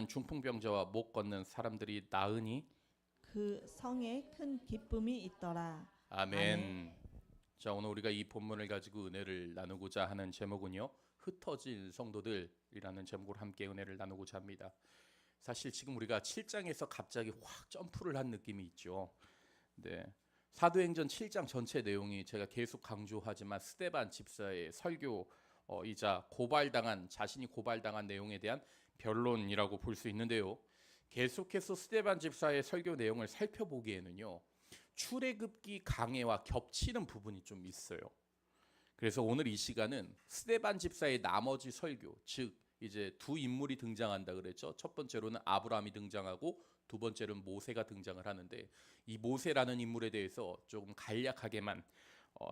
중풍병자와 못 걷는 사람들이 나으니. 그 성에 큰 기쁨이 있더라. 아멘. 아멘. 자, 오늘 우리가 이 본문을 가지고 은혜를 나누고자 하는 제목은요, 흩어질 성도들이라는 제목으로 함께 은혜를 나누고자 합니다. 사실 지금 우리가 7장에서 갑자기 확 점프를 한 느낌이 있죠. 네. 사도행전 7장 전체 내용이 제가 계속 강조하지만 스데반 집사의 설교 이자 자신이 고발당한 내용에 대한 변론이라고 볼 수 있는데요. 계속해서 스데반 집사의 설교 내용을 살펴보기에는요, 출애굽기 강해와 겹치는 부분이 좀 있어요. 그래서 오늘 이 시간은 스데반 집사의 나머지 설교, 즉 이제 두 인물이 등장한다 그랬죠. 첫 번째로는 아브라함이 등장하고 두 번째로는 모세가 등장을 하는데, 이 모세라는 인물에 대해서 조금 간략하게만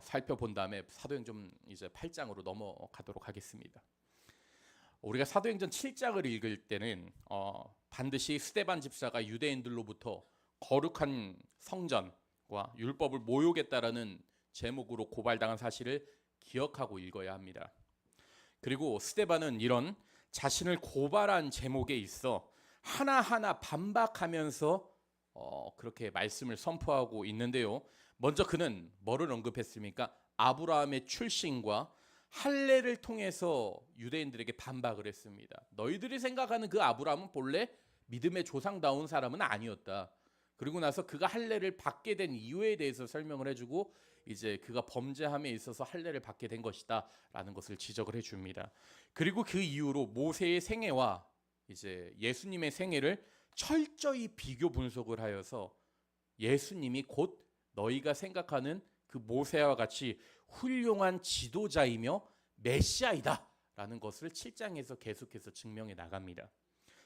살펴본 다음에 사도행전 이제 8장으로 넘어가도록 하겠습니다. 우리가 사도행전 7장을 읽을 때는 반드시 스데반 집사가 유대인들로부터 거룩한 성전과 율법을 모욕했다라는 제목으로 고발당한 사실을 기억하고 읽어야 합니다. 그리고 스데반은 이런 자신을 고발한 제목에 있어 하나하나 반박하면서 그렇게 말씀을 선포하고 있는데요. 먼저 그는 뭐를 언급했습니까? 아브라함의 출신과 할례를 통해서 유대인들에게 반박을 했습니다. 너희들이 생각하는 그 아브라함은 본래 믿음의 조상다운 사람은 아니었다. 그리고 나서 그가 할례를 받게 된 이유에 대해서 설명을 해주고, 이제 그가 범죄함에 있어서 할례를 받게 된 것이다라는 것을 지적을 해줍니다. 그리고 그 이후로 모세의 생애와 이제 예수님의 생애를 철저히 비교 분석을 하여서 예수님이 곧 너희가 생각하는 그 모세와 같이 훌륭한 지도자이며 메시아이다라는 것을 7장에서 계속해서 증명해 나갑니다.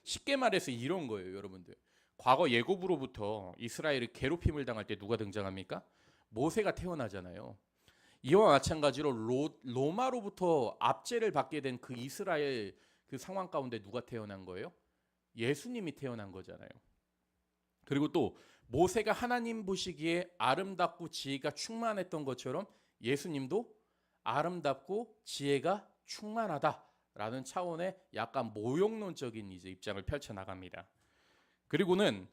쉽게 말해서 이런 거예요, 여러분들. 과거 예고부로부터 이스라엘이 괴롭힘을 당할 때 누가 등장합니까? 모세가 태어나잖아요. 이와 마찬가지로 로마로부터 압제를 받게 된 그 이스라엘 그 상황 가운데 누가 태어난 거예요? 예수님이 태어난 거잖아요. 그리고 또 모세가 하나님 보시기에 아름답고 지혜가 충만했던 것처럼 예수님도 아름답고 지혜가 충만하다라는 차원의 약간 모욕론적인 이제 입장을 펼쳐 나갑니다. 그리고는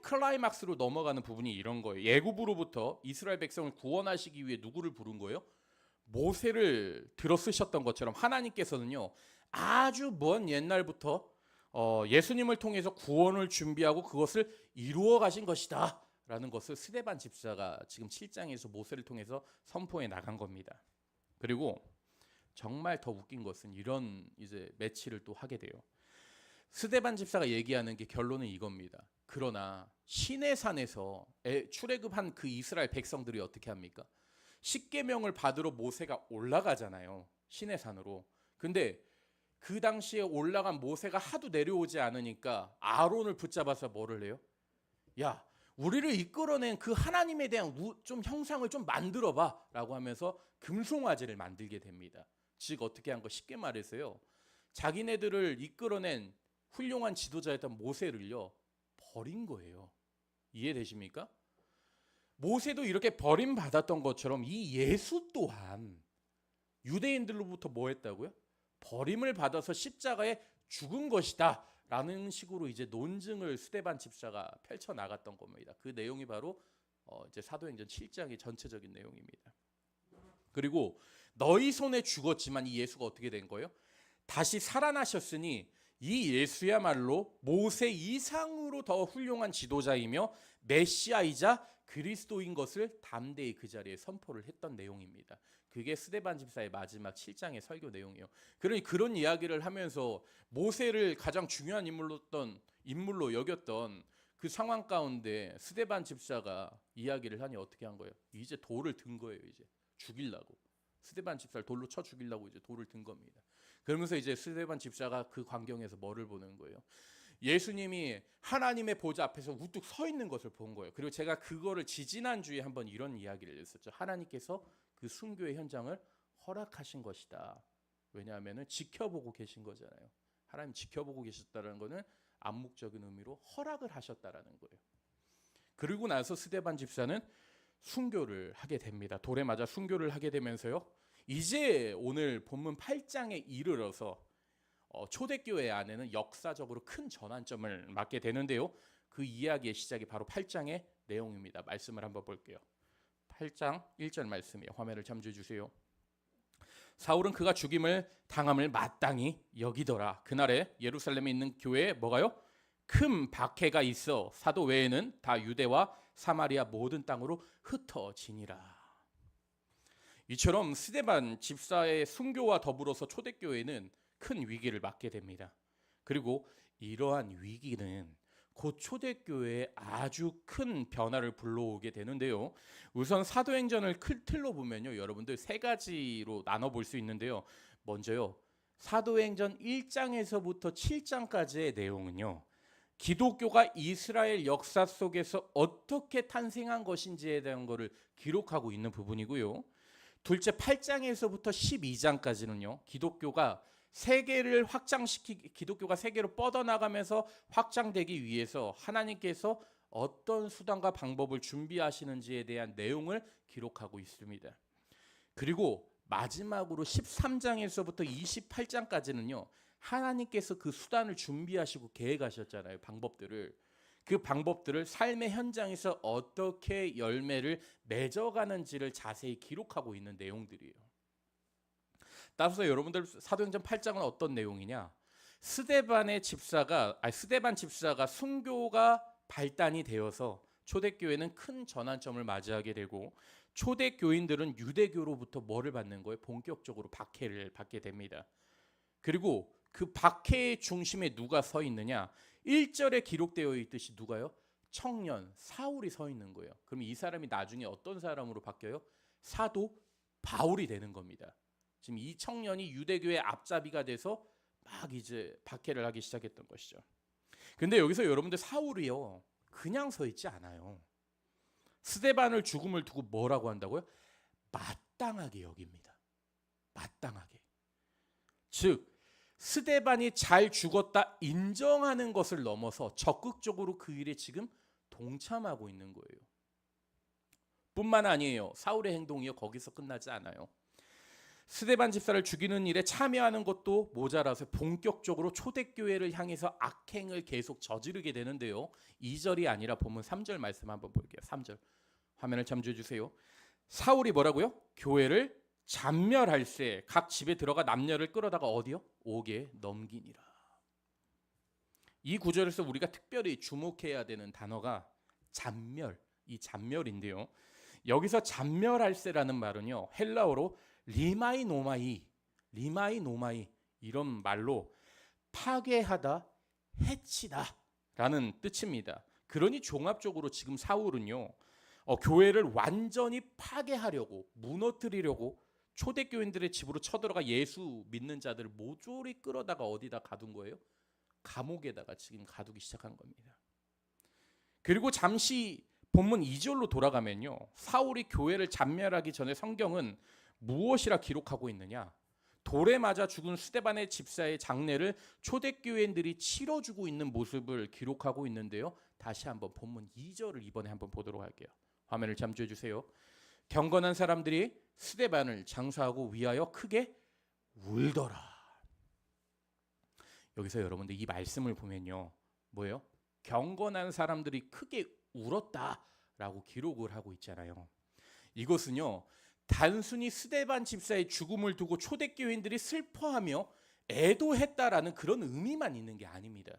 클라이막스로 넘어가는 부분이 이런 거예요. 예굽으로부터 이스라엘 백성을 구원하시기 위해 누구를 부른 거예요? 모세를 들어 쓰셨던 것처럼 하나님께서는요, 아주 먼 옛날부터 예수님을 통해서 구원을 준비하고 그것을 이루어 가신 것이다 라는 것을 스데반 집사가 지금 7장에서 모세를 통해서 선포해 나간 겁니다. 그리고 정말 더 웃긴 것은 이런 이제 매치를 또 하게 돼요. 스데반 집사가 얘기하는 게 결론은 이겁니다. 그러나 시내산에서 출애굽한 그 이스라엘 백성들이 어떻게 합니까? 십계명을 받으러 모세가 올라가잖아요, 시내산으로. 근데 그 당시에 올라간 모세가 하도 내려오지 않으니까 아론을 붙잡아서 뭐를 해요? 야, 우리를 이끌어낸 그 하나님에 대한 좀 형상을 좀 만들어봐 라고 하면서 금송아지를 만들게 됩니다. 즉 어떻게 한 거, 쉽게 말해서요, 자기네들을 이끌어낸 훌륭한 지도자였던 모세를요 버린 거예요. 이해되십니까? 모세도 이렇게 버림받았던 것처럼 이 예수 또한 유대인들로부터 뭐 했다고요? 버림을 받아서 십자가에 죽은 것이다 라는 식으로 이제 논증을 스데반 집사가 펼쳐 나갔던 겁니다. 그 내용이 바로 이제 사도행전 7장의 전체적인 내용입니다. 그리고 너희 손에 죽었지만 이 예수가 어떻게 된 거예요? 다시 살아나셨으니 이 예수야말로 모세 이상으로 더 훌륭한 지도자이며 메시아이자 그리스도인 것을 담대히 그 자리에 선포를 했던 내용입니다. 그게 스데반 집사의 마지막 7장의 설교 내용이에요. 그러니 그런 이야기를 하면서 모세를 가장 중요한 인물로 여겼던 그 상황 가운데 스데반 집사가 이야기를 하니 어떻게 한 거예요? 이제 돌을 든 거예요. 이제 죽이려고. 스데반 집사를 돌로 쳐 죽이려고 이제 돌을 든 겁니다. 그러면서 이제 스데반 집사가 그 광경에서 뭐를 보는 거예요? 예수님이 하나님의 보좌 앞에서 우뚝 서 있는 것을 본 거예요. 그리고 제가 그거를 지지난주에 한번 이런 이야기를 했었죠. 하나님께서 그 순교의 현장을 허락하신 것이다. 왜냐하면 지켜보고 계신 거잖아요. 하나님 지켜보고 계셨다는 거는 암묵적인 의미로 허락을 하셨다라는 거예요. 그리고 나서 스데반 집사는 순교를 하게 됩니다. 돌에 맞아 순교를 하게 되면서요, 이제 오늘 본문 8장에 이르러서 초대교회 안에는 역사적으로 큰 전환점을 맞게 되는데요. 그 이야기의 시작이 바로 8장의 내용입니다. 말씀을 한번 볼게요. 8장 1절 말씀이에요. 화면을 참조해 주세요. 사울은 그가 죽임을 당함을 마땅히 여기더라. 그날에 예루살렘에 있는 교회에 뭐가요? 큰 박해가 있어 사도 외에는 다 유대와 사마리아 모든 땅으로 흩어지니라. 이처럼 스데반 집사의 순교와 더불어서 초대교회는 큰 위기를 맞게 됩니다. 그리고 이러한 위기는 곧 초대교회에 아주 큰 변화를 불러오게 되는데요. 우선 사도행전을 큰 틀로 보면요, 여러분들 세 가지로 나눠볼 수 있는데요. 먼저요, 사도행전 1장에서부터 7장까지의 내용은요, 기독교가 이스라엘 역사 속에서 어떻게 탄생한 것인지에 대한 것을 기록하고 있는 부분이고요. 둘째, 8장에서부터 12장까지는요, 기독교가 세계를 기독교가 세계로 뻗어나가면서 확장되기 위해서 하나님께서 어떤 수단과 방법을 준비하시는지에 대한 내용을 기록하고 있습니다. 그리고 마지막으로 13장에서부터 28장까지는요, 하나님께서 그 수단을 준비하시고 계획하셨잖아요. 그 방법들을 삶의 현장에서 어떻게 열매를 맺어가는지를 자세히 기록하고 있는 내용들이에요. 따라서 여러분들 사도행전 8장은 어떤 내용이냐? 스데반 집사가 순교가 발단이 되어서 초대교회는 큰 전환점을 맞이하게 되고, 초대교인들은 유대교로부터 뭐를 받는 거예요? 본격적으로 박해를 받게 됩니다. 그리고 그 박해의 중심에 누가 서 있느냐? 1절에 기록되어 있듯이 누가요? 청년 사울이 서 있는 거예요. 그럼 이 사람이 나중에 어떤 사람으로 바뀌어요? 사도 바울이 되는 겁니다. 지금 이 청년이 유대교의 앞잡이가 돼서 막 이제 박해를 하기 시작했던 것이죠. 근데 여기서 여러분들 사울이요, 그냥 서 있지 않아요. 스데반을 죽음을 두고 뭐라고 한다고요? 마땅하게 여깁니다. 마땅하게. 즉 스데반이 잘 죽었다 인정하는 것을 넘어서 적극적으로 그 일에 지금 동참하고 있는 거예요. 뿐만 아니에요. 사울의 행동이요, 거기서 끝나지 않아요. 스데반 집사를 죽이는 일에 참여하는 것도 모자라서 본격적으로 초대교회를 향해서 악행을 계속 저지르게 되는데요. 2절이 아니라 본문 3절 말씀 한번 볼게요. 3절 화면을 참조해 주세요. 사울이 뭐라고요? 교회를 잔멸할세 각 집에 들어가 남녀를 끌어다가 어디요? 옥에 넘기니라. 이 구절에서 우리가 특별히 주목해야 되는 단어가 잔멸, 이 잔멸인데요. 여기서 잔멸할세라는 말은요, 헬라어로 리마이노마이 이런 말로 파괴하다, 해치다라는 뜻입니다. 그러니 종합적으로 지금 사울은요, 교회를 완전히 파괴하려고, 무너뜨리려고 초대교인들의 집으로 쳐들어가 예수 믿는 자들을 모조리 끌어다가 어디다 가둔 거예요? 감옥에다가 지금 가두기 시작한 겁니다. 그리고 잠시 본문 2절로 돌아가면요, 사울이 교회를 잔멸하기 전에 성경은 무엇이라 기록하고 있느냐? 돌에 맞아 죽은 스데반의 집사의 장례를 초대교인들이 치러주고 있는 모습을 기록하고 있는데요. 다시 한번 본문 2절을 이번에 한번 보도록 할게요. 화면을 참조해 주세요. 경건한 사람들이 스데반을 장사하고 위하여 크게 울더라. 여기서 여러분들 이 말씀을 보면요, 뭐예요? 경건한 사람들이 크게 울었다라고 기록을 하고 있잖아요. 이것은요, 단순히 스데반 집사의 죽음을 두고 초대교인들이 슬퍼하며 애도했다라는 그런 의미만 있는 게 아닙니다.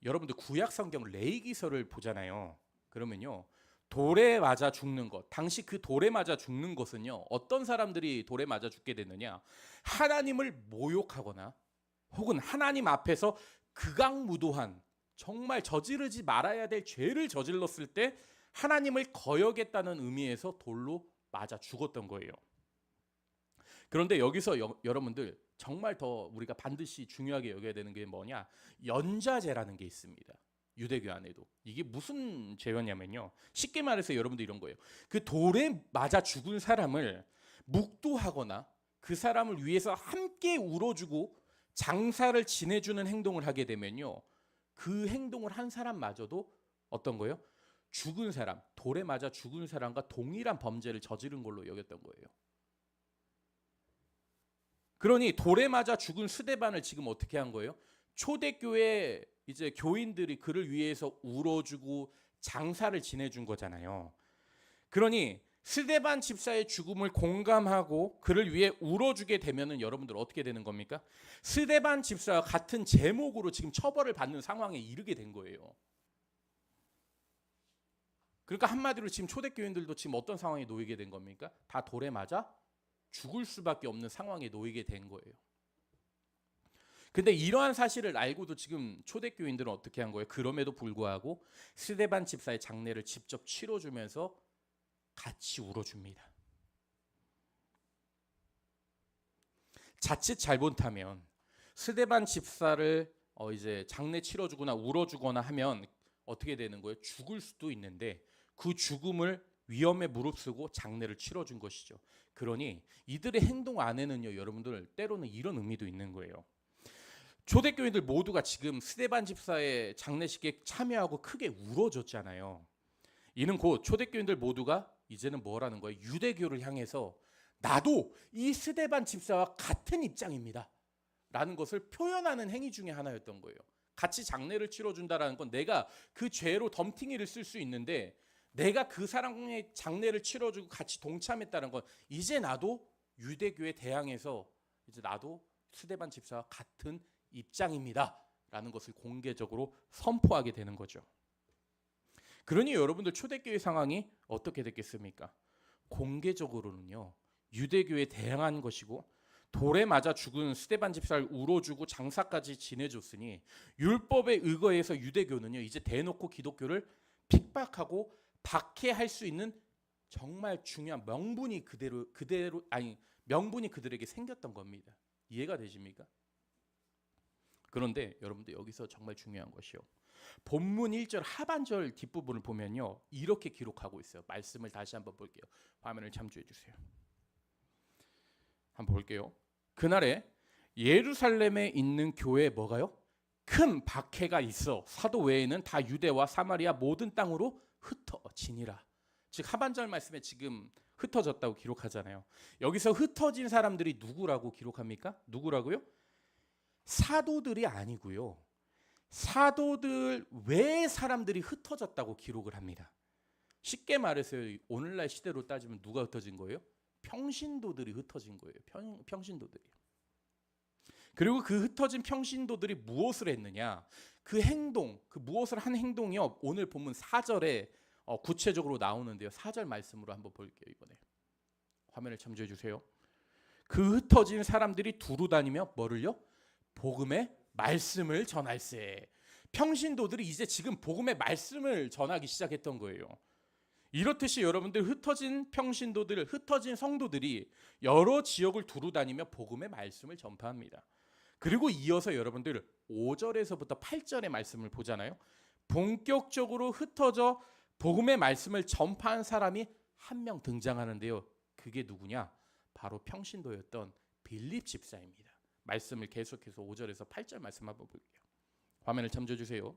여러분들 구약 성경 레위기서를 보잖아요. 그러면요, 돌에 맞아 죽는 것, 당시 그 돌에 맞아 죽는 것은요, 어떤 사람들이 돌에 맞아 죽게 됐느냐? 하나님을 모욕하거나 혹은 하나님 앞에서 극악무도한, 정말 저지르지 말아야 될 죄를 저질렀을 때 하나님을 거역했다는 의미에서 돌로 맞아 죽었던 거예요. 그런데 여기서 여러분들 정말 더 우리가 반드시 중요하게 여겨야 되는 게 뭐냐? 연좌제라는 게 있습니다. 유대교 안에도. 이게 무슨 죄였냐면요, 쉽게 말해서 여러분들 이런 거예요. 그 돌에 맞아 죽은 사람을 묵도하거나 그 사람을 위해서 함께 울어주고 장사를 지내주는 행동을 하게 되면요, 그 행동을 한 사람마저도 어떤 거예요? 죽은 사람, 돌에 맞아 죽은 사람과 동일한 범죄를 저지른 걸로 여겼던 거예요. 그러니 돌에 맞아 죽은 스데반을 지금 어떻게 한 거예요? 초대교회 이제 교인들이 그를 위해서 울어주고 장사를 지내준 거잖아요. 그러니 스데반 집사의 죽음을 공감하고 그를 위해 울어주게 되면은 여러분들 어떻게 되는 겁니까? 스데반 집사와 같은 제목으로 지금 처벌을 받는 상황에 이르게 된 거예요. 그러니까 한마디로 지금 초대교인들도 지금 어떤 상황에 놓이게 된 겁니까? 다 돌에 맞아 죽을 수밖에 없는 상황에 놓이게 된 거예요. 근데 이러한 사실을 알고도 지금 초대교인들은 어떻게 한 거예요? 그럼에도 불구하고 스데반 집사의 장례를 직접 치러주면서 같이 울어줍니다. 자칫 잘못하면 스데반 집사를 이제 장례 치러주거나 울어주거나 하면 어떻게 되는 거예요? 죽을 수도 있는데 그 죽음을 위험에 무릅쓰고 장례를 치러준 것이죠. 그러니 이들의 행동 안에는요, 여러분들 때로는 이런 의미도 있는 거예요. 초대교인들 모두가 지금 스데반 집사의 장례식에 참여하고 크게 울어줬잖아요. 이는 곧 초대교인들 모두가 이제는 뭐라는 거예요? 유대교를 향해서 나도 이 스데반 집사와 같은 입장입니다 라는 것을 표현하는 행위 중에 하나였던 거예요. 같이 장례를 치러준다라는 건 내가 그 죄로 덤팅이를 쓸 수 있는데 내가 그 사람의 장례를 치러주고 같이 동참했다는 건 이제 나도 유대교에 대항해서 이제 나도 스데반 집사와 같은 입장입니다 라는 것을 공개적으로 선포하게 되는 거죠. 그러니 여러분들 초대교회 상황이 어떻게 됐겠습니까? 공개적으로는요, 유대교에 대항한 것이고 돌에 맞아 죽은 스데반 집사를 울어주고 장사까지 지내줬으니 율법에 의거해서 유대교는요 이제 대놓고 기독교를 핍박하고 박해할 수 있는 정말 중요한 명분이 명분이 그들에게 생겼던 겁니다. 이해가 되십니까? 그런데 여러분들 여기서 정말 중요한 것이요. 본문 1절 하반절 뒷부분을 보면요. 이렇게 기록하고 있어요. 말씀을 다시 한번 볼게요. 화면을 참조해 주세요. 한번 볼게요. 그날에 예루살렘에 있는 교회에 뭐가요? 큰 박해가 있어 사도 외에는 다 유대와 사마리아 모든 땅으로 흩어지니라. 즉 하반절 말씀에 지금 흩어졌다고 기록하잖아요. 여기서 흩어진 사람들이 누구라고 기록합니까? 누구라고요? 사도들이 아니고요. 사도들 외의 사람들이 흩어졌다고 기록을 합니다. 쉽게 말해서 오늘날 시대로 따지면 누가 흩어진 거예요? 평신도들이 흩어진 거예요. 평신도들이. 그리고 그 흩어진 평신도들이 무엇을 했느냐? 그 행동, 그 무엇을 한 행동이요. 오늘 본문 4절에 구체적으로 나오는데요. 4절 말씀으로 한번 볼게요. 이번에 화면을 참조해 주세요. 그 흩어진 사람들이 두루 다니며 뭐를요? 복음의 말씀을 전할세. 평신도들이 이제 지금 복음의 말씀을 전하기 시작했던 거예요. 이렇듯이 여러분들 흩어진 평신도들, 흩어진 성도들이 여러 지역을 두루 다니며 복음의 말씀을 전파합니다. 그리고 이어서 여러분들 5절에서부터 8절의 말씀을 보잖아요. 본격적으로 흩어져 복음의 말씀을 전파한 사람이 한 명 등장하는데요. 그게 누구냐? 바로 평신도였던 빌립 집사입니다. 말씀을 계속해서 5절에서 8절 말씀 한번 볼게요. 화면을 참조해 주세요.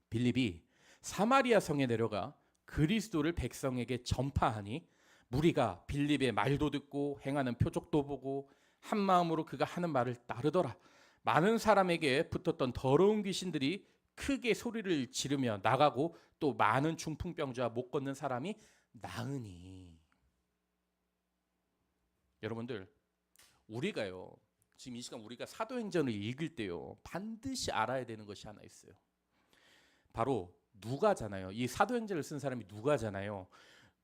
빌립이 사마리아 성에 내려가 그리스도를 백성에게 전파하니 무리가 빌립의 말도 듣고 행하는 표적도 보고 한 마음으로 그가 하는 말을 따르더라. 많은 사람에게 붙었던 더러운 귀신들이 크게 소리를 지르며 나가고 또 많은 중풍병자와 못 걷는 사람이 나으니. 여러분들 우리가요 지금 이 시간 우리가 사도행전을 읽을 때요 반드시 알아야 되는 것이 하나 있어요. 바로 누가잖아요. 이 사도행전을 쓴 사람이 누가잖아요.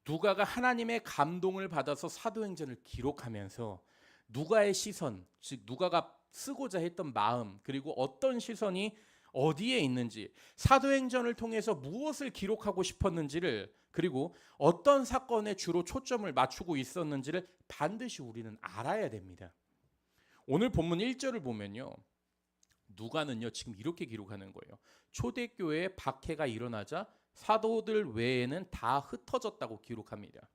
누가가 하나님의 감동을 받아서 사도행전을 기록하면서 누가의 시선, 즉 누가가 쓰고자 했던 마음, 그리고 어떤 시선이 어디에 있는지, 사도행전을 통해서 무엇을 기록하고 싶었는지를, 그리고 어떤 사건에 주로 초점을 맞추고 있었는지를 반드시 우리는 알아야 됩니다. 오늘 본문 1절을 보면요, 누가는요 지금 이렇게 기록하는 거예요. 초대교회에 박해가 일어나자 사도들 외에는 다 흩어졌다고 기록합니다.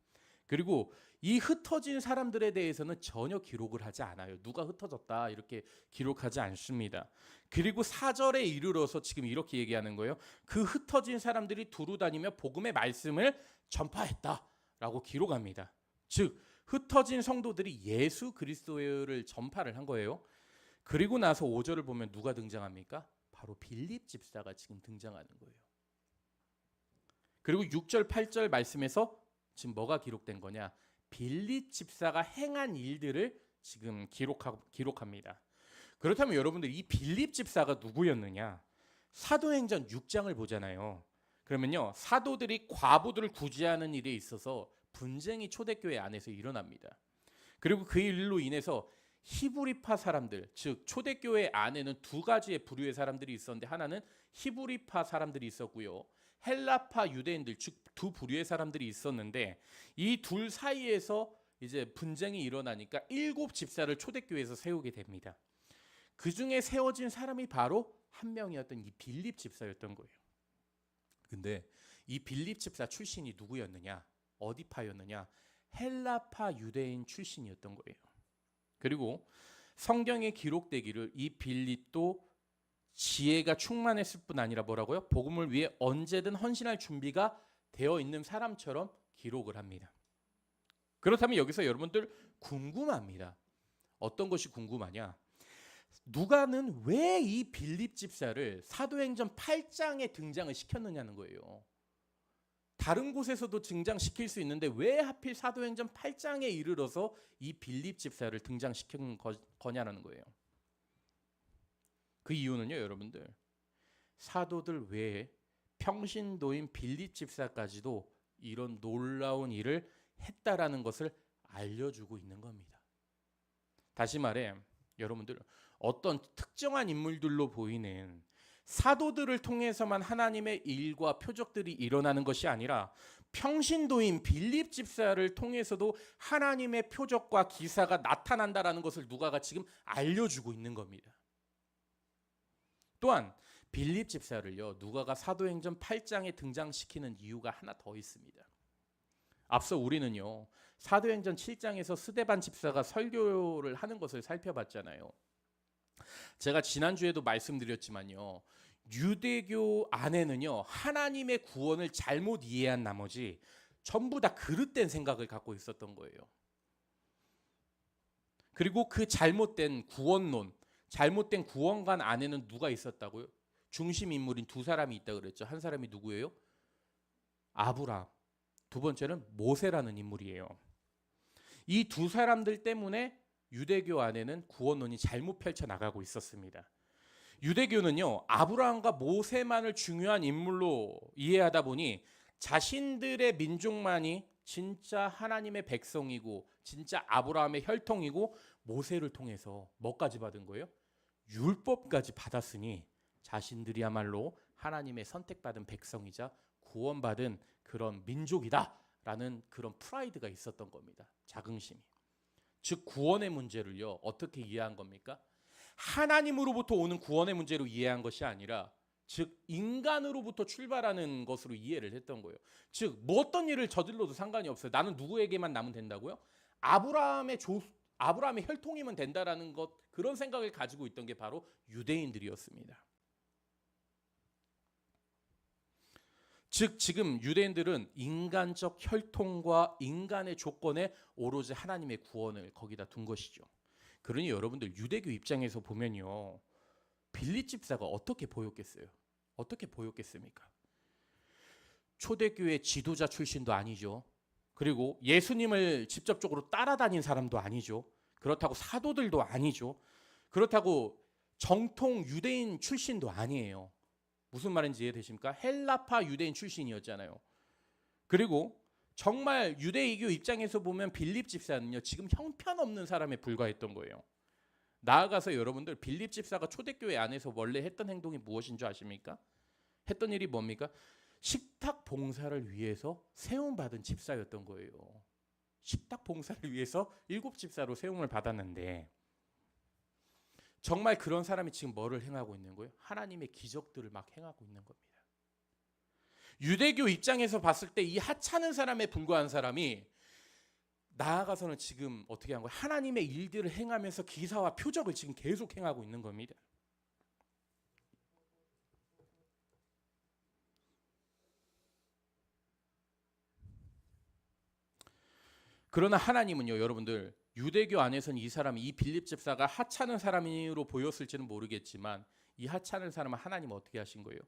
그리고 이 흩어진 사람들에 대해서는 전혀 기록을 하지 않아요. 누가 흩어졌다 이렇게 기록하지 않습니다. 그리고 4절에 이르러서 지금 이렇게 얘기하는 거예요. 그 흩어진 사람들이 두루 다니며 복음의 말씀을 전파했다라고 기록합니다. 즉 흩어진 성도들이 예수 그리스도를 전파를 한 거예요. 그리고 나서 5절을 보면 누가 등장합니까? 바로 빌립 집사가 지금 등장하는 거예요. 그리고 6절 8절 말씀에서 지금 뭐가 기록된 거냐? 빌립 집사가 행한 일들을 지금 기록합니다. 그렇다면 여러분들 이 빌립 집사가 누구였느냐? 사도행전 6장을 보잖아요. 그러면요, 사도들이 과부들을 구제하는 일에 있어서 분쟁이 초대교회 안에서 일어납니다. 그리고 그 일로 인해서 히브리파 사람들, 즉 초대교회 안에는 두 가지의 부류의 사람들이 있었는데 하나는 히브리파 사람들이 있었고요, 헬라파 유대인들, 즉 두 부류의 사람들이 있었는데 이 둘 사이에서 이제 분쟁이 일어나니까 7 집사를 초대교회에서 세우게 됩니다. 그 중에 세워진 사람이 바로 한 명이었던 이 빌립 집사였던 거예요. 근데 이 빌립 집사 출신이 누구였느냐? 어디 파였느냐? 헬라파 유대인 출신이었던 거예요. 그리고 성경에 기록되기를 이 빌립도 지혜가 충만했을 뿐 아니라 뭐라고요? 복음을 위해 언제든 헌신할 준비가 되어 있는 사람처럼 기록을 합니다. 그렇다면 여기서 여러분들 궁금합니다. 어떤 것이 궁금하냐? 누가는 왜 이 빌립 집사를 사도행전 8장에 등장을 시켰느냐는 거예요. 다른 곳에서도 등장시킬 수 있는데 왜 하필 사도행전 8장에 이르러서 이 빌립 집사를 등장시킨 거냐라는 거예요. 그 이유는요, 여러분들, 사도들 외에 평신도인 빌립 집사까지도 이런 놀라운 일을 했다라는 것을 알려주고 있는 겁니다. 다시 말해 여러분들, 어떤 특정한 인물들로 보이는 사도들을 통해서만 하나님의 일과 표적들이 일어나는 것이 아니라 평신도인 빌립 집사를 통해서도 하나님의 표적과 기사가 나타난다라는 것을 누가가 지금 알려주고 있는 겁니다. 또한 빌립 집사를요, 누가가 사도행전 8장에 등장시키는 이유가 하나 더 있습니다. 앞서 우리는요, 사도행전 7장에서 스데반 집사가 설교를 하는 것을 살펴봤잖아요. 제가 지난주에도 말씀드렸지만요, 유대교 안에는요, 하나님의 구원을 잘못 이해한 나머지 전부 다 그릇된 생각을 갖고 있었던 거예요. 그리고 그 잘못된 구원론, 잘못된 구원관 안에는 누가 있었다고요? 중심 인물인 두 사람이 있다고 그랬죠. 한 사람이 누구예요? 아브라함. 두 번째는 모세라는 인물이에요. 이 두 사람들 때문에 유대교 안에는 구원론이 잘못 펼쳐나가고 있었습니다. 유대교는요, 아브라함과 모세만을 중요한 인물로 이해하다 보니 자신들의 민족만이 진짜 하나님의 백성이고 진짜 아브라함의 혈통이고 모세를 통해서 뭐까지 받은 거예요? 율법까지 받았으니 자신들이야말로 하나님의 선택받은 백성이자 구원받은 그런 민족이다라는 그런 프라이드가 있었던 겁니다. 자긍심이. 즉 구원의 문제를요, 어떻게 이해한 겁니까? 하나님으로부터 오는 구원의 문제로 이해한 것이 아니라 즉 인간으로부터 출발하는 것으로 이해를 했던 거예요. 즉 뭐 어떤 일을 저질러도 상관이 없어요. 나는 누구에게만 나면 된다고요? 아브라함의 혈통이면 된다라는 것, 그런 생각을 가지고 있던 게 바로 유대인들이었습니다. 즉 지금 유대인들은 인간적 혈통과 인간의 조건에 오로지 하나님의 구원을 거기다 둔 것이죠. 그러니 여러분들 유대교 입장에서 보면요, 빌립 집사가 어떻게 보였겠어요? 어떻게 보였겠습니까? 초대교회 지도자 출신도 아니죠. 그리고 예수님을 직접적으로 따라다닌 사람도 아니죠. 그렇다고 사도들도 아니죠. 그렇다고 정통 유대인 출신도 아니에요. 무슨 말인지 이해되십니까? 헬라파 유대인 출신이었잖아요. 그리고 정말 유대이교 입장에서 보면 빌립 집사는요, 지금 형편없는 사람에 불과했던 거예요. 나아가서 여러분들, 빌립 집사가 초대교회 안에서 원래 했던 행동이 무엇인 줄 아십니까? 했던 일이 뭡니까? 식탁 봉사를 위해서 세움받은 집사였던 거예요. 식탁 봉사를 위해서 7 집사로 세움을 받았는데 정말 그런 사람이 지금 뭐를 행하고 있는 거예요? 하나님의 기적들을 막 행하고 있는 겁니다. 유대교 입장에서 봤을 때 이 하찮은 사람에 불과한 사람이 나아가서는 지금 어떻게 한 거예요? 하나님의 일들을 행하면서 기사와 표적을 지금 계속 행하고 있는 겁니다. 그러나 하나님은요, 여러분들, 유대교 안에서는 이 사람이, 이 빌립 집사가 하찮은 사람으로 보였을지는 모르겠지만 이 하찮은 사람은 하나님은 어떻게 하신 거예요?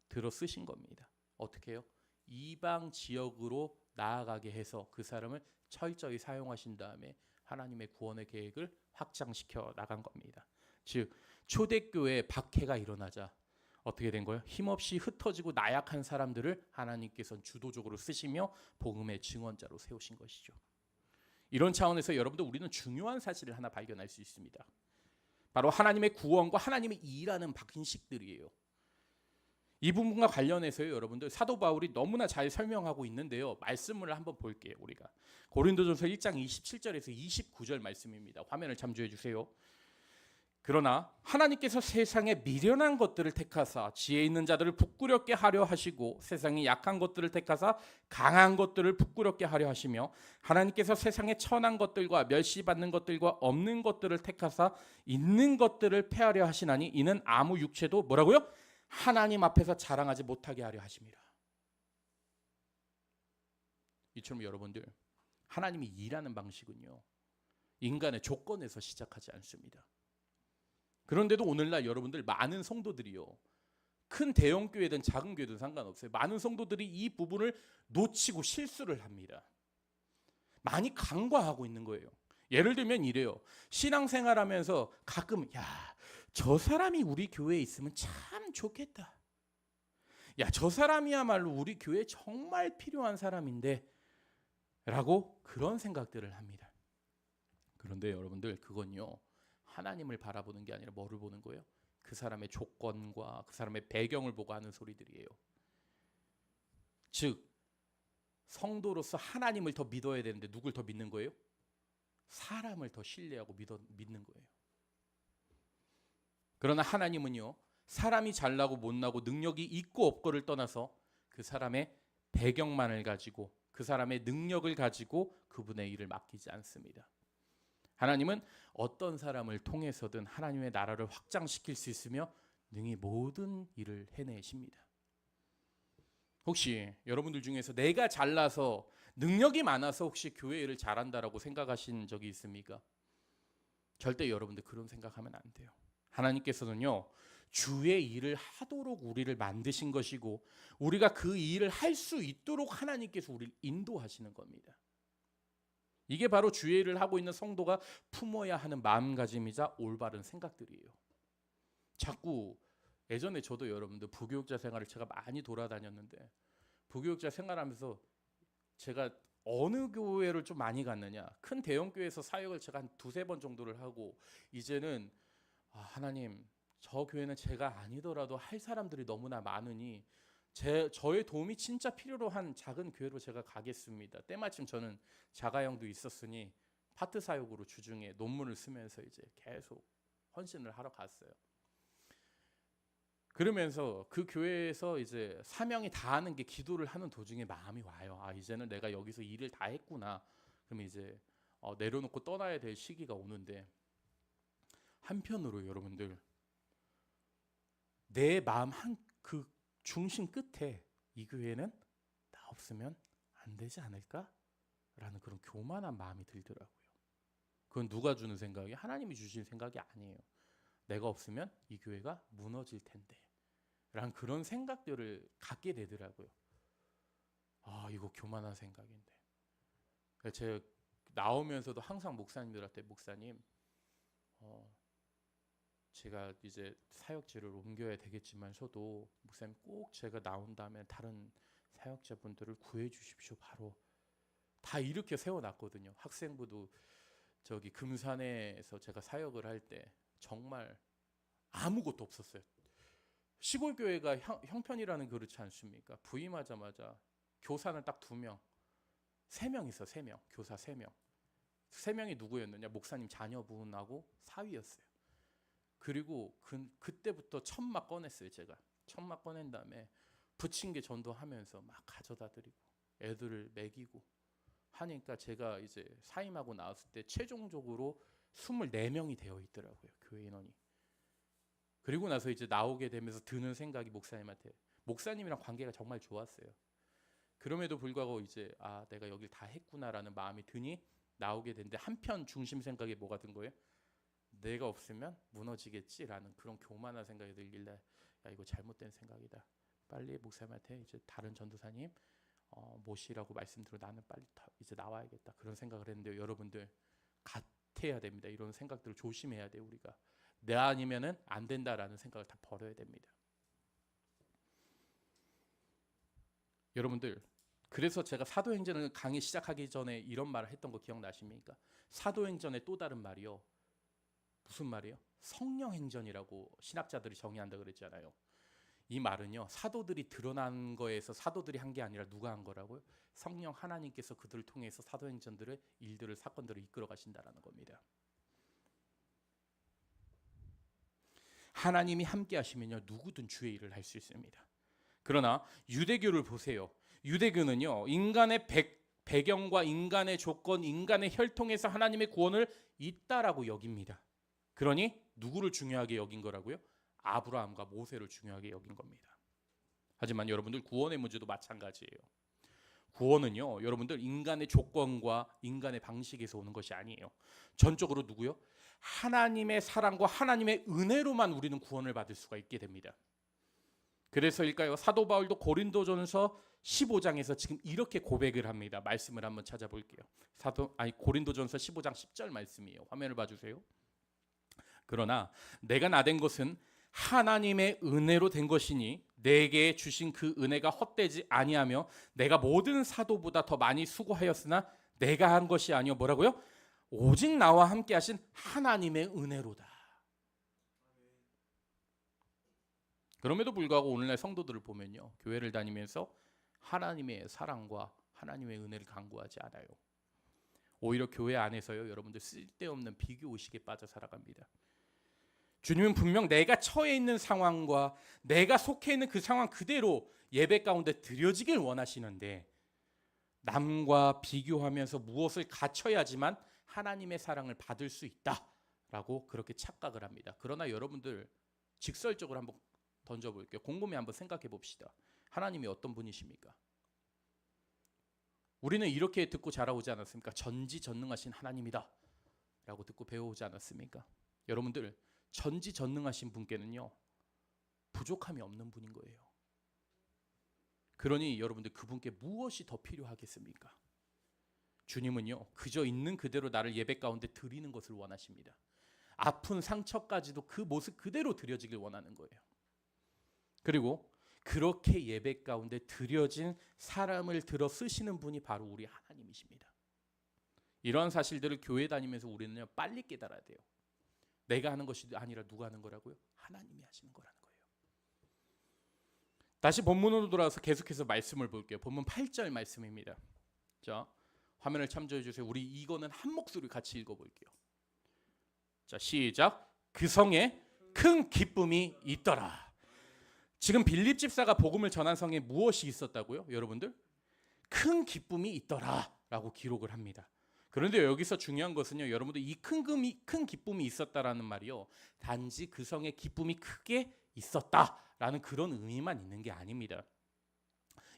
들어 쓰신 겁니다. 어떻게 해요? 이방 지역으로 나아가게 해서 그 사람을 철저히 사용하신 다음에 하나님의 구원의 계획을 확장시켜 나간 겁니다. 즉 초대교회에 박해가 일어나자 어떻게 된 거예요? 힘없이 흩어지고 나약한 사람들을 하나님께서는 주도적으로 쓰시며 복음의 증언자로 세우신 것이죠. 이런 차원에서 여러분들, 우리는 중요한 사실을 하나 발견할 수 있습니다. 바로 하나님의 구원과 하나님의 일하는 방식들이에요. 이 부분과 관련해서요, 여러분들, 사도 바울이 너무나 잘 설명하고 있는데요. 말씀을 한번 볼게요. 우리가 고린도전서 1장 27절에서 29절 말씀입니다. 화면을 참조해 주세요. 그러나 하나님께서 세상에 미련한 것들을 택하사 지혜 있는 자들을 부끄럽게 하려 하시고 세상이 약한 것들을 택하사 강한 것들을 부끄럽게 하려 하시며 하나님께서 세상에 천한 것들과 멸시받는 것들과 없는 것들을 택하사 있는 것들을 폐하려 하시나니 이는 아무 육체도 뭐라고요? 하나님 앞에서 자랑하지 못하게 하려 하심이라. 이처럼 여러분들, 하나님이 일하는 방식은요, 인간의 조건에서 시작하지 않습니다. 그런데도 오늘날 여러분들, 많은 성도들이요, 큰 대형 교회든 작은 교회든 상관없어요. 많은 성도들이 이 부분을 놓치고 실수를 합니다. 많이 간과하고 있는 거예요. 예를 들면 이래요. 신앙생활하면서 가끔 저 사람이 우리 교회에 있으면 참 좋겠다. 저 사람이야말로 우리 교회에 정말 필요한 사람인데 라고 그런 생각들을 합니다. 그런데 여러분들, 그건요, 하나님을 바라보는 게 아니라 뭐를 보는 거예요? 그 사람의 조건과 그 사람의 배경을 보고 하는 소리들이에요. 즉 성도로서 하나님을 더 믿어야 되는데 누굴 더 믿는 거예요? 사람을 더 신뢰하고 믿는 거예요. 그러나 하나님은요, 사람이 잘나고 못나고 능력이 있고 없고를 떠나서 그 사람의 배경만을 가지고 그 사람의 능력을 가지고 그분의 일을 맡기지 않습니다. 하나님은 어떤 사람을 통해서든 하나님의 나라를 확장시킬 수 있으며 능히 모든 일을 해내십니다. 혹시 여러분들 중에서 내가 잘나서 능력이 많아서 혹시 교회 일을 잘한다라고 생각하신 적이 있습니까? 절대 여러분들 그런 생각하면 안 돼요. 하나님께서는요, 주의 일을 하도록 우리를 만드신 것이고 우리가 그 일을 할 수 있도록 하나님께서 우리를 인도하시는 겁니다. 이게 바로 주의 일을 하고 있는 성도가 품어야 하는 마음가짐이자 올바른 생각들이에요. 자꾸 예전에 저도 여러분들 부교육자 생활을 제가 많이 돌아다녔는데 부교육자 생활하면서 제가 어느 교회를 좀 많이 갔느냐, 큰 대형 교회에서 사역을 제가 한 두세 번 정도를 하고 이제는 하나님, 저 교회는 제가 아니더라도 할 사람들이 너무나 많으니 저의 도움이 진짜 필요로 한 작은 교회로 제가 가겠습니다. 때마침 저는 자가형도 있었으니 파트 사역으로 주중에 논문을 쓰면서 이제 계속 헌신을 하러 갔어요. 그러면서 그 교회에서 이제 사명이 다하는 게 기도를 하는 도중에 마음이 와요. 이제는 내가 여기서 일을 다 했구나. 그럼 이제 내려놓고 떠나야 될 시기가 오는데, 한편으로 여러분들, 내 마음 그 중심 끝에 이 교회는 나 없으면 안 되지 않을까라는 그런 교만한 마음이 들더라고요. 그건 누가 주는 생각이에요? 하나님이 주신 생각이 아니에요. 내가 없으면 이 교회가 무너질 텐데 라는 그런 생각들을 갖게 되더라고요. 이거 교만한 생각인데. 제가 나오면서도 항상 목사님들한테, 목사님, 제가 이제 사역지를 옮겨야 되겠지만서도 목사님 꼭 제가 나온 다음에 다른 사역자분들을 구해 주십시오. 바로 다 이렇게 세워놨거든요. 학생부도 저기 금산에서 제가 사역을 할 때 정말 아무것도 없었어요. 시골 교회가 형편이라는 그렇지 않습니까? 부임하자마자 교사는 딱 2명, 3명 있어. 3명, 교사 3명. 3명이 누구였느냐? 목사님 자녀분하고 사위였어요. 그리고 그때부터 천막 꺼냈어요. 제가 천막 꺼낸 다음에 부침개 전도하면서 막 가져다 드리고 애들을 먹이고 하니까 제가 이제 사임하고 나왔을 때 최종적으로 24명이 되어 있더라고요, 교회 인원이. 그리고 나서 이제 나오게 되면서 드는 생각이 목사님한테, 목사님이랑 관계가 정말 좋았어요. 그럼에도 불구하고 이제 내가 여길 다 했구나라는 마음이 드니 나오게 되는데, 한편 중심 생각에 뭐가 든 거예요? 내가 없으면 무너지겠지라는 그런 교만한 생각이 들길래, 야, 이거 잘못된 생각이다. 빨리 목사님한테 이제 다른 전도사님 모시라고 말씀드려, 나는 빨리 이제 나와야겠다, 그런 생각을 했는데요. 여러분들, 같아야 됩니다. 이런 생각들을 조심해야 돼요. 우리가 내 아니면은 안 된다라는 생각을 다 버려야 됩니다. 여러분들, 그래서 제가 사도행전을 강의 시작하기 전에 이런 말을 했던 거 기억나십니까? 사도행전의 또 다른 말이요, 무슨 말이에요? 성령행전이라고 신학자들이 정의한다 그랬잖아요. 이 말은요, 사도들이 드러난 거에서 사도들이 한 게 아니라 누가 한 거라고요? 성령 하나님께서 그들을 통해서 사도행전들의 일들을, 사건들을 이끌어 가신다라는 겁니다. 하나님이 함께 하시면요, 누구든 주의 일을 할 수 있습니다. 그러나 유대교를 보세요. 유대교는요, 인간의 배경과 인간의 조건, 인간의 혈통에서 하나님의 구원을 있다라고 여깁니다. 그러니 누구를 중요하게 여긴 거라고요? 아브라함과 모세를 중요하게 여긴 겁니다. 하지만 여러분들, 구원의 문제도 마찬가지예요. 구원은요, 여러분들, 인간의 조건과 인간의 방식에서 오는 것이 아니에요. 전적으로 누구요? 하나님의 사랑과 하나님의 은혜로만 우리는 구원을 받을 수가 있게 됩니다. 그래서일까요? 사도 바울도 고린도전서 15장에서 지금 이렇게 고백을 합니다. 말씀을 한번 찾아볼게요. 고린도전서 15장 10절 말씀이에요. 화면을 봐주세요. 그러나 내가 나된 것은 하나님의 은혜로 된 것이니 내게 주신 그 은혜가 헛되지 아니하며 내가 모든 사도보다 더 많이 수고하였으나 내가 한 것이 아니요, 뭐라고요? 오직 나와 함께 하신 하나님의 은혜로다. 그럼에도 불구하고 오늘날 성도들을 보면요, 교회를 다니면서 하나님의 사랑과 하나님의 은혜를 간구하지 않아요. 오히려 교회 안에서요, 여러분들, 쓸데없는 비교의식에 빠져 살아갑니다. 주님은 분명 내가 처해 있는 상황과 내가 속해 있는 그 상황 그대로 예배 가운데 드려지길 원하시는데, 남과 비교하면서 무엇을 갖춰야지만 하나님의 사랑을 받을 수 있다라고 그렇게 착각을 합니다. 그러나 여러분들, 직설적으로 한번 던져볼게요. 곰곰이 한번 생각해 봅시다. 하나님이 어떤 분이십니까? 우리는 이렇게 듣고 자라오지 않았습니까? 전지전능하신 하나님이다 라고 듣고 배워오지 않았습니까? 여러분들, 전지전능하신 분께는요, 부족함이 없는 분인 거예요. 그러니 여러분들, 그분께 무엇이 더 필요하겠습니까? 주님은요, 그저 있는 그대로 나를 예배 가운데 드리는 것을 원하십니다. 아픈 상처까지도 그 모습 그대로 드려지길 원하는 거예요. 그리고 그렇게 예배 가운데 드려진 사람을 들어 쓰시는 분이 바로 우리 하나님이십니다. 이런 사실들을 교회 다니면서 우리는요, 빨리 깨달아야 돼요. 내가 하는 것이 아니라 누가 하는 거라고요? 하나님이 하시는 거라는 거예요. 다시 본문으로 돌아와서 계속해서 말씀을 볼게요. 본문 8절 말씀입니다. 자, 화면을 참조해 주세요. 우리 이거는 한 목소리 같이 읽어볼게요. 자, 시작. 그 성에 큰 기쁨이 있더라. 지금 빌립 집사가 복음을 전한 성에 무엇이 있었다고요? 여러분들, 큰 기쁨이 있더라라고 기록을 합니다. 그런데 여기서 중요한 것은요, 여러분들, 이 큰 기쁨이 있었다라는 말이요, 단지 그 성에 기쁨이 크게 있었다라는 그런 의미만 있는 게 아닙니다.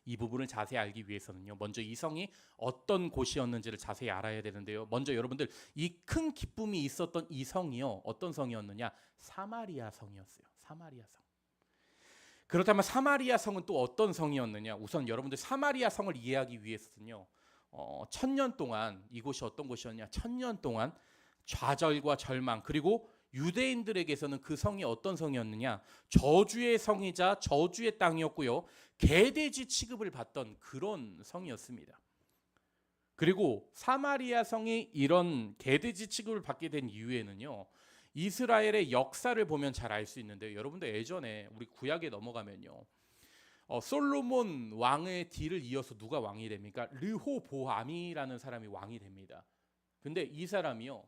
이 부분을 자세히 알기 위해서는요, 먼저 이 성이 어떤 곳이었는지를 자세히 알아야 되는데요. 먼저 여러분들, 이 큰 기쁨이 있었던 이 성이요, 어떤 성이었느냐? 사마리아 성이었어요. 사마리아 성. 그렇다면 사마리아 성은 또 어떤 성이었느냐? 우선 여러분들, 사마리아 성을 이해하기 위해서는요, 1000년 동안 이곳이 어떤 곳이었냐? 1000년 동안 좌절과 절망, 그리고 유대인들에게서는 그 성이 어떤 성이었느냐? 저주의 성이자 저주의 땅이었고요, 개돼지 취급을 받던 그런 성이었습니다. 그리고 사마리아 성이 이런 개돼지 취급을 받게 된 이유에는요, 이스라엘의 역사를 보면 잘 알 수 있는데요. 여러분들, 예전에 우리 구약에 넘어가면요, 솔로몬 왕의 뒤를 이어서 누가 왕이 됩니까? 르호보암이라는 사람이 왕이 됩니다. 근데 이 사람이요,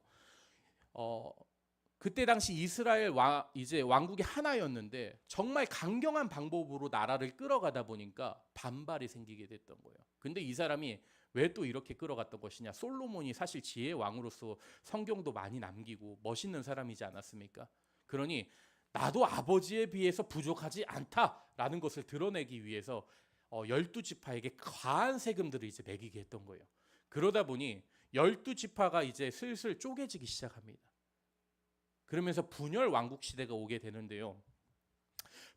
그때 당시 이스라엘 이제 왕국이 하나였는데 정말 강경한 방법으로 나라를 끌어가다 보니까 반발이 생기게 됐던 거예요. 근데 이 사람이 왜 또 이렇게 끌어갔던 것이냐? 솔로몬이 사실 지혜의 왕으로서 성경도 많이 남기고 멋있는 사람이지 않았습니까? 그러니 나도 아버지에 비해서 부족하지 않다라는 것을 드러내기 위해서 12지파에게 과한 세금들을 이제 매기게 했던 거예요. 그러다 보니 12지파가 이제 슬슬 쪼개지기 시작합니다. 그러면서 분열 왕국 시대가 오게 되는데요.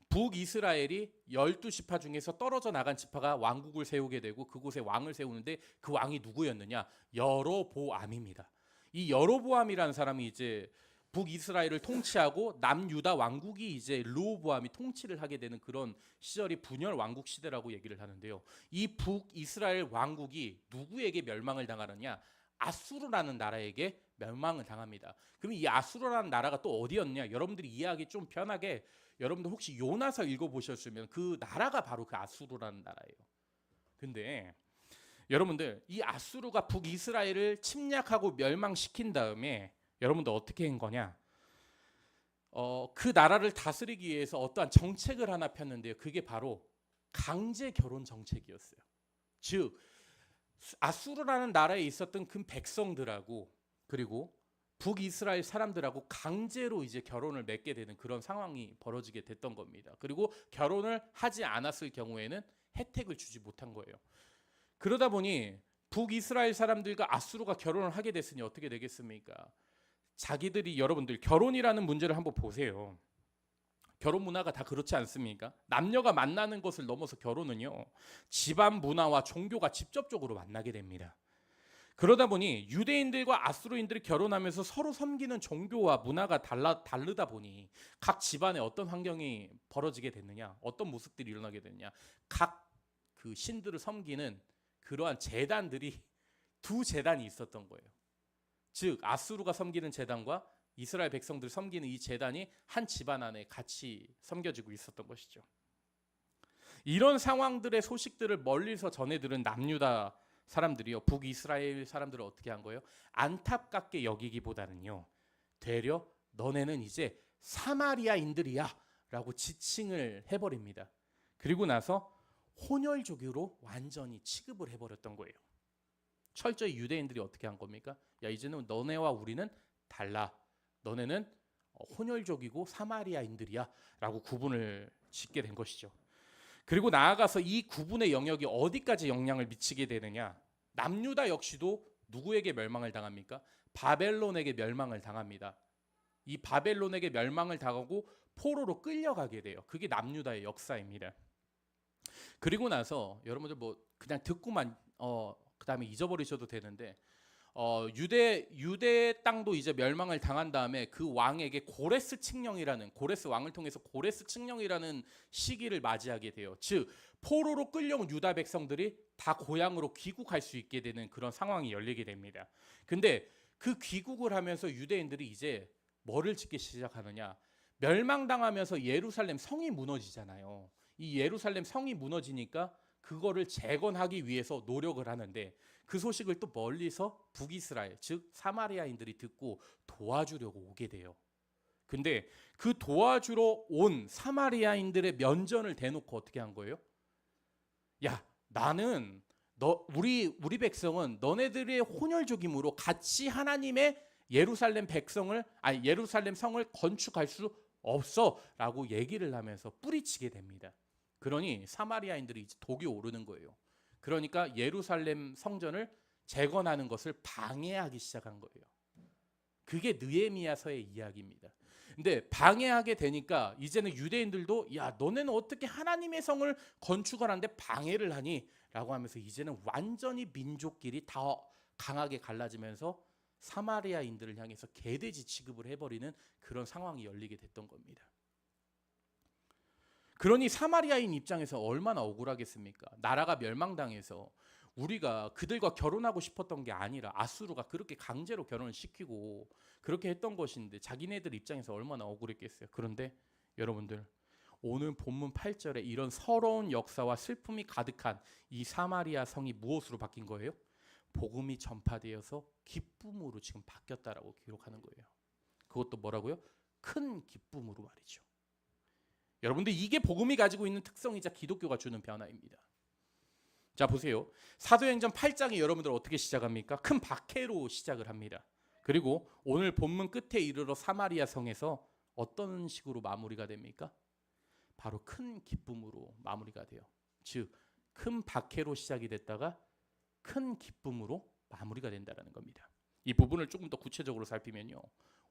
북이스라엘이 12지파 중에서 떨어져 나간 지파가 왕국을 세우게 되고 그곳에 왕을 세우는데 그 왕이 누구였느냐? 여로보암입니다. 이 여로보암이라는 사람이 이제 북이스라엘을 통치하고 남유다 왕국이 이제 르호보암이 통치를 하게 되는 그런 시절이 분열 왕국 시대라고 얘기를 하는데요. 이 북이스라엘 왕국이 누구에게 멸망을 당하느냐? 아수르라는 나라에게 멸망을 당합니다. 그럼 이 아수르라는 나라가 또 어디였냐? 여러분들이 이해하기 좀 편하게 여러분들 혹시 요나서 읽어보셨으면 그 나라가 바로 그 아수르라는 나라예요. 근데 여러분들 이 아수르가 북이스라엘을 침략하고 멸망시킨 다음에 여러분들 어떻게 한 거냐? 그 나라를 다스리기 위해서 어떠한 정책을 하나 폈는데요. 그게 바로 강제 결혼 정책이었어요. 즉 아수르라는 나라에 있었던 그 백성들하고 그리고 북이스라엘 사람들하고 강제로 이제 결혼을 맺게 되는 그런 상황이 벌어지게 됐던 겁니다. 그리고 결혼을 하지 않았을 경우에는 혜택을 주지 못한 거예요. 그러다 보니 북이스라엘 사람들과 아수르가 결혼을 하게 됐으니 어떻게 되겠습니까? 자기들이 여러분들 결혼이라는 문제를 한번 보세요. 결혼 문화가 다 그렇지 않습니까? 남녀가 만나는 것을 넘어서 결혼은요, 집안 문화와 종교가 직접적으로 만나게 됩니다. 그러다 보니 유대인들과 아수르인들이 결혼하면서 서로 섬기는 종교와 문화가 다르다 보니 각 집안에 어떤 환경이 벌어지게 됐느냐, 어떤 모습들이 일어나게 됐느냐, 각 그 신들을 섬기는 그러한 제단들이 두 제단이 있었던 거예요. 즉 아수르가 섬기는 제단과 이스라엘 백성들 섬기는 이 제단이 한 집안 안에 같이 섬겨지고 있었던 것이죠. 이런 상황들의 소식들을 멀리서 전해 들은 남유다 사람들이요, 북이스라엘 사람들을 어떻게 한 거예요? 안타깝게 여기기보다는요, 되려 너네는 이제 사마리아인들이야 라고 지칭을 해버립니다. 그리고 나서 혼혈족으로 완전히 취급을 해버렸던 거예요. 철저히 유대인들이 어떻게 한 겁니까? 야, 이제는 너네와 우리는 달라. 너네는 혼혈족이고 사마리아인들이야 라고 구분을 짓게 된 것이죠. 그리고 나아가서 이 구분의 영역이 어디까지 영향을 미치게 되느냐? 남유다 역시도 누구에게 멸망을 당합니까? 바벨론에게 멸망을 당합니다. 이 바벨론에게 멸망을 당하고 포로로 끌려가게 돼요. 그게 남유다의 역사입니다. 그리고 나서 여러분들 뭐 그냥 듣고만 그다음에 잊어버리셔도 되는데 유대 땅도 이제 멸망을 당한 다음에 그 왕에게 고레스 칙령이라는, 고레스 왕을 통해서 고레스 칙령이라는 시기를 맞이하게 돼요. 즉 포로로 끌려온 유다 백성들이 다 고향으로 귀국할 수 있게 되는 그런 상황이 열리게 됩니다. 근데 그 귀국을 하면서 유대인들이 이제 뭐를 짓기 시작하느냐? 멸망당하면서 예루살렘 성이 무너지잖아요. 이 예루살렘 성이 무너지니까 그거를 재건하기 위해서 노력을 하는데 그 소식을 또 멀리서 북이스라엘, 즉 사마리아인들이 듣고 도와주려고 오게 돼요. 근데 그 도와주러 온 사마리아인들의 면전을 대놓고 어떻게 한 거예요? 야, 나는 우리 백성은 너네들의 혼혈족이므로 같이 하나님의 예루살렘 성을 건축할 수 없어라고 얘기를 하면서 뿌리치게 됩니다. 그러니 사마리아인들이 이제 독이 오르는 거예요. 그러니까 예루살렘 성전을 재건하는 것을 방해하기 시작한 거예요. 그게 느헤미야서의 이야기입니다. 근데 방해하게 되니까 이제는 유대인들도 야, 너네는 어떻게 하나님의 성을 건축을 하는데 방해를 하니? 라고 하면서 이제는 완전히 민족끼리 다 강하게 갈라지면서 사마리아인들을 향해서 개돼지 취급을 해버리는 그런 상황이 열리게 됐던 겁니다. 그러니 사마리아인 입장에서 얼마나 억울하겠습니까? 나라가 멸망당해서 우리가 그들과 결혼하고 싶었던 게 아니라 아수르가 그렇게 강제로 결혼을 시키고 그렇게 했던 것인데 자기네들 입장에서 얼마나 억울했겠어요. 그런데 여러분들 오늘 본문 8절에 이런 서러운 역사와 슬픔이 가득한 이 사마리아 성이 무엇으로 바뀐 거예요? 복음이 전파되어서 기쁨으로 지금 바뀌었다라고 기록하는 거예요. 그것도 뭐라고요? 큰 기쁨으로 말이죠. 여러분들 이게 복음이 가지고 있는 특성이자 기독교가 주는 변화입니다. 자 보세요. 사도행전 8장이 여러분들 어떻게 시작합니까? 큰 박해로 시작을 합니다. 그리고 오늘 본문 끝에 이르러 사마리아 성에서 어떤 식으로 마무리가 됩니까? 바로 큰 기쁨으로 마무리가 돼요. 즉 큰 박해로 시작이 됐다가 큰 기쁨으로 마무리가 된다는 겁니다. 이 부분을 조금 더 구체적으로 살피면요,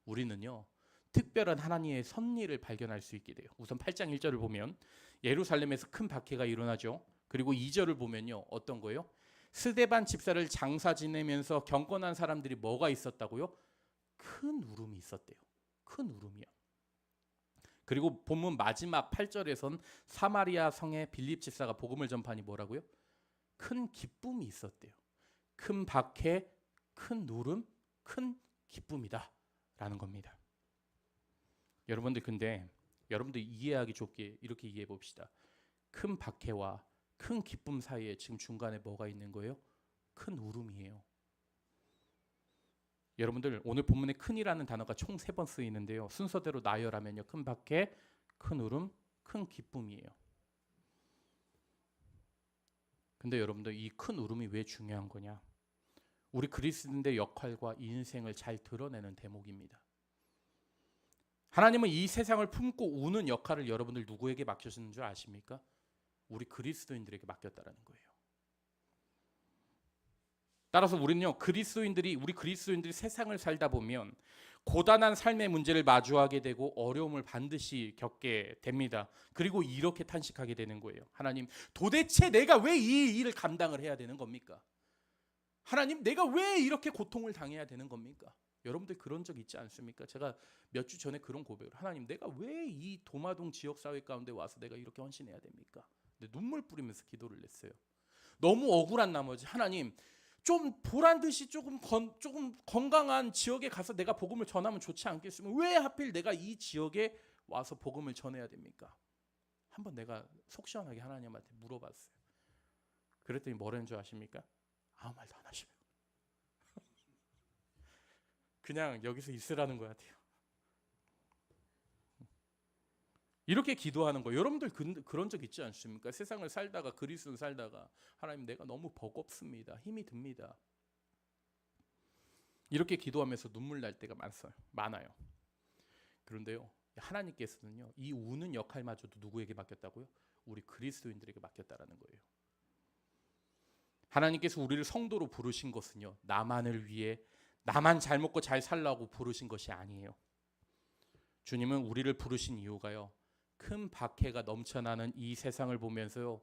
우리는요 특별한 하나님의 섭리를 발견할 수 있게 돼요. 우선 8장 1절을 보면 예루살렘에서 큰 박해가 일어나죠. 그리고 2절을 보면요, 어떤 거예요? 스데반 집사를 장사 지내면서 경건한 사람들이 뭐가 있었다고요? 큰 울음이 있었대요. 큰 울음이요. 그리고 본문 마지막 8절에선 사마리아 성의 빌립 집사가 복음을 전파하니 뭐라고요? 큰 기쁨이 있었대요. 큰 박해, 큰 울음, 큰 기쁨이다 라는 겁니다. 여러분들, 근데 여러분들 이해하기 좋게 이렇게 이해해 봅시다. 큰 박해와 큰 기쁨 사이에 지금 중간에 뭐가 있는 거예요? 큰 울음이에요. 여러분들, 오늘 본문에 큰이라는 단어가 총 3번 쓰이는데요, 순서대로 나열하면요, 큰 박해, 큰 울음, 큰 기쁨이에요. 근데 여러분들, 이 큰 울음이 왜 중요한 거냐? 우리 그리스도인의 역할과 인생을 잘 드러내는 대목입니다. 하나님은 이 세상을 품고 우는 역할을 여러분들 누구에게 맡기시는 줄 아십니까? 우리 그리스도인들에게 맡겼다라는 거예요. 따라서 우리 그리스도인들이 세상을 살다 보면 고단한 삶의 문제를 마주하게 되고 어려움을 반드시 겪게 됩니다. 그리고 이렇게 탄식하게 되는 거예요. 하나님, 도대체 내가 왜 이 일을 감당을 해야 되는 겁니까? 하나님, 내가 왜 이렇게 고통을 당해야 되는 겁니까? 여러분들 그런 적 있지 않습니까? 제가 몇 주 전에 그런 고백을, 하나님, 내가 왜 이 도마동 지역사회 가운데 와서 내가 이렇게 헌신해야 됩니까? 근데 눈물 뿌리면서 기도를 냈어요. 너무 억울한 나머지, 하나님, 좀 보란 듯이 조금 건강한 지역에 가서 내가 복음을 전하면 좋지 않겠으면 왜 하필 내가 이 지역에 와서 복음을 전해야 됩니까? 한번 내가 속 시원하게 하나님한테 물어봤어요. 그랬더니 뭐라는 줄 아십니까? 아무 말도 안 하시면 그냥 여기서 있으라는 것 같아요. 이렇게 기도하는 거예요. 여러분들 그런 적 있지 않습니까? 세상을 살다가, 그리스도를 살다가, 하나님, 내가 너무 버겁습니다. 힘이 듭니다. 이렇게 기도하면서 눈물 날 때가 많아요. 그런데요, 하나님께서는요, 이 우는 역할마저도 누구에게 맡겼다고요? 우리 그리스도인들에게 맡겼다라는 거예요. 하나님께서 우리를 성도로 부르신 것은요, 나만을 위해, 나만 잘 먹고 잘 살라고 부르신 것이 아니에요. 주님은 우리를 부르신 이유가요, 큰 박해가 넘쳐나는 이 세상을 보면서요,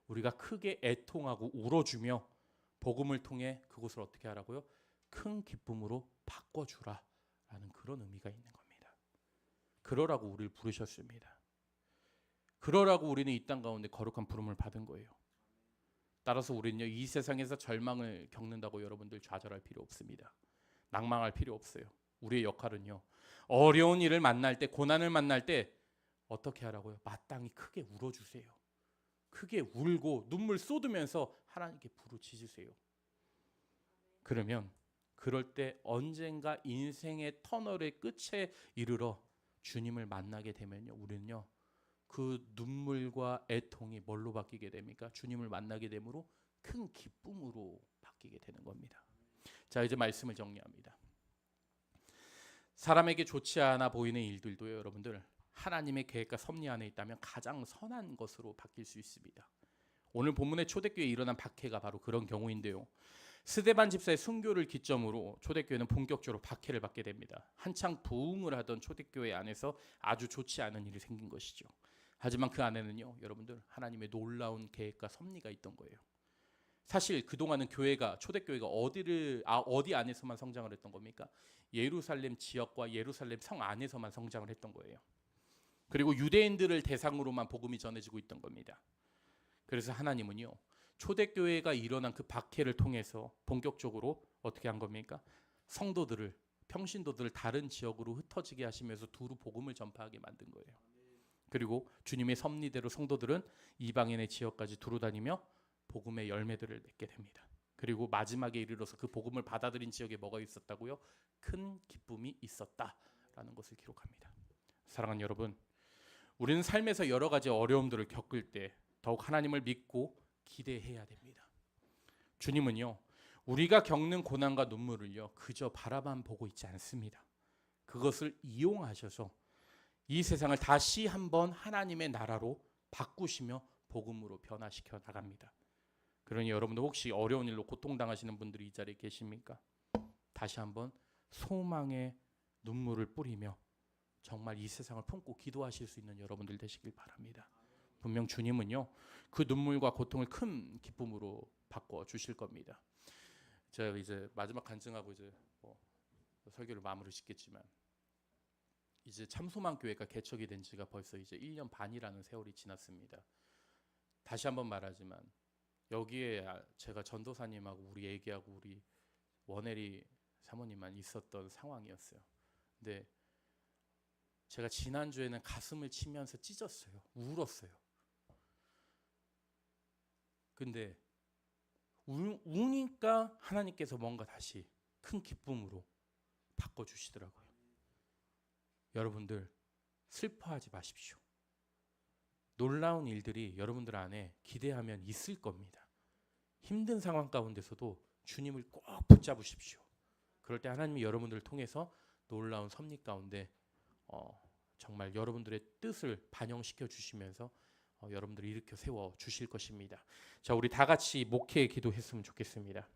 우리가 크게 애통하고 울어주며 복음을 통해 그것을 어떻게 하라고요? 큰 기쁨으로 바꿔주라라는 그런 의미가 있는 겁니다. 그러라고 우리를 부르셨습니다. 그러라고 우리는 이 땅 가운데 거룩한 부름을 받은 거예요. 따라서 우리는요, 이 세상에서 절망을 겪는다고 여러분들 좌절할 필요 없습니다. 낭망할 필요 없어요. 우리의 역할은요, 어려운 일을 만날 때, 고난을 만날 때 어떻게 하라고요? 마땅히 크게 울어주세요. 크게 울고 눈물 쏟으면서 하나님께 부르짖으세요. 그러면 그럴 때 언젠가 인생의 터널의 끝에 이르러 주님을 만나게 되면요, 우리는요, 그 눈물과 애통이 뭘로 바뀌게 됩니까? 주님을 만나게 되므로 큰 기쁨으로 바뀌게 되는 겁니다. 자, 이제 말씀을 정리합니다. 사람에게 좋지 않아 보이는 일들도요, 여러분들, 하나님의 계획과 섭리 안에 있다면 가장 선한 것으로 바뀔 수 있습니다. 오늘 본문의 초대교회에 일어난 박해가 바로 그런 경우인데요, 스데반 집사의 순교를 기점으로 초대교회는 본격적으로 박해를 받게 됩니다. 한창 부흥을 하던 초대교회 안에서 아주 좋지 않은 일이 생긴 것이죠. 하지만 그 안에는요, 여러분들, 하나님의 놀라운 계획과 섭리가 있던 거예요. 사실 그동안은 초대교회가 어디 안에서만 성장을 했던 겁니까? 예루살렘 지역과 예루살렘 성 안에서만 성장을 했던 거예요. 그리고 유대인들을 대상으로만 복음이 전해지고 있던 겁니다. 그래서 하나님은요, 초대교회가 일어난 그 박해를 통해서 본격적으로 어떻게 한 겁니까? 평신도들을 다른 지역으로 흩어지게 하시면서 두루 복음을 전파하게 만든 거예요. 그리고 주님의 섭리대로 성도들은 이방인의 지역까지 두루 다니며 복음의 열매들을 맺게 됩니다. 그리고 마지막에 이르러서 그 복음을 받아들인 지역에 뭐가 있었다고요? 큰 기쁨이 있었다라는 것을 기록합니다. 사랑하는 여러분, 우리는 삶에서 여러 가지 어려움들을 겪을 때 더욱 하나님을 믿고 기대해야 됩니다. 주님은요, 우리가 겪는 고난과 눈물을요, 그저 바라만 보고 있지 않습니다. 그것을 이용하셔서 이 세상을 다시 한번 하나님의 나라로 바꾸시며 복음으로 변화시켜 나갑니다. 그러니 여러분들 혹시 어려운 일로 고통당하시는 분들이 이 자리에 계십니까? 다시 한번 소망의 눈물을 뿌리며 정말 이 세상을 품고 기도하실 수 있는 여러분들 되시길 바랍니다. 분명 주님은요, 그 눈물과 고통을 큰 기쁨으로 바꿔 주실 겁니다. 제가 이제 마지막 간증하고 이제 설교를 마무리 짓겠지만, 이제 참소망교회가 개척이 된 지가 벌써 이제 1년 반이라는 세월이 지났습니다. 다시 한번 말하지만 여기에 제가 전도사님하고 우리 애기하고 우리 원혜리 사모님만 있었던 상황이었어요. 근데 제가 지난주에는 가슴을 치면서 찢었어요. 울었어요. 근데 우니까 하나님께서 뭔가 다시 큰 기쁨으로 바꿔주시더라고요. 여러분들 슬퍼하지 마십시오. 놀라운 일들이 여러분들 안에 기대하면 있을 겁니다. 힘든 상황 가운데서도 주님을 꼭 붙잡으십시오. 그럴 때 하나님이 여러분들을 통해서 놀라운 섭리 가운데 정말 여러분들의 뜻을 반영시켜 주시면서 여러분들을 일으켜 세워 주실 것입니다. 자, 우리 다 같이 목회 기도했으면 좋겠습니다.